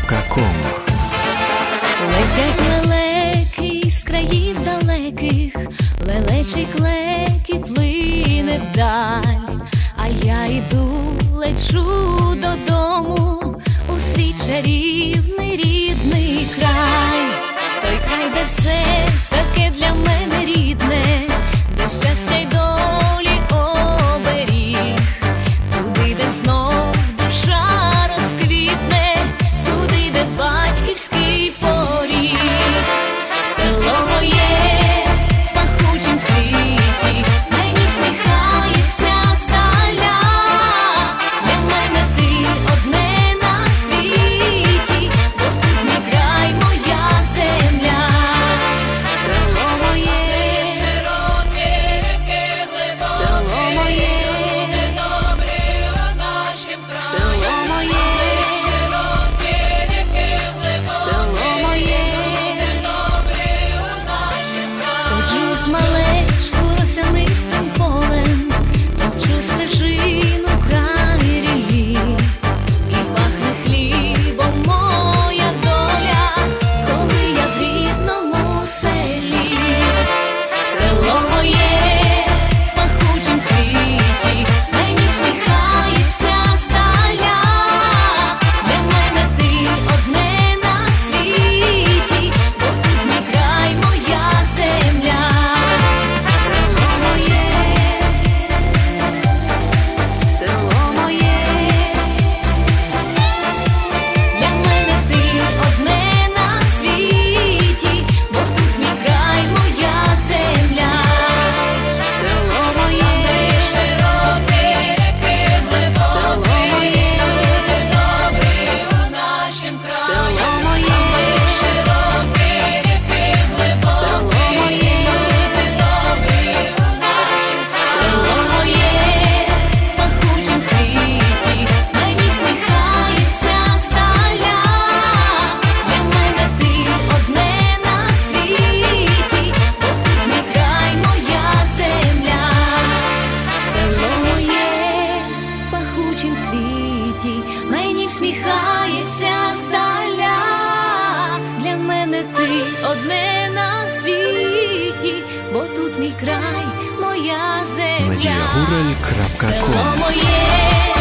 Mediagural.com. Летять лелеки з країв далеких, лелечий клекіт лине вдаль, а я йду, лечу додому у свій чарівний рідний край. Той край, де все таке для мене рідне, де щастя й долі оберіг, туди, де знов душа розквітне, туди, де батьківський поріг. Село моє в пахучім світі, мені всміхається здаля. Для мене ти одне на світі, бо тут мій край, моя земля. Село моє широке, реки глибоке, село моє добре у нашім краї. Село моє широке, реки глибоке, село моє добре у нашім краї. Ходжу з малечку росянистим полем, топчу стежину край ріллі, і пахне хлібом моя доля, коли я в рідному селі. Село моє в пахучім світі, мені всміхається здаля. Для мене ти одне на світі, бо тут мій край, моя земля. Село моє, село моє. Для мене ти одне на світі, бо тут мій край, моя земля. Село моє широке, реки глибоке, село моє добре у нашім краї. Село моє широке, реки глибоке, село моє добре у нашім краї. Село моє в пахучім світі, мені всміхається здаля. Для мене ти одне на світі, бо тут мій край, моя земля. Село моє в пахучім цвіті, мені всміхається здаля. Для мене ти одне на світі, бо тут мій край, моя земля. Mediagural.com. Село моє.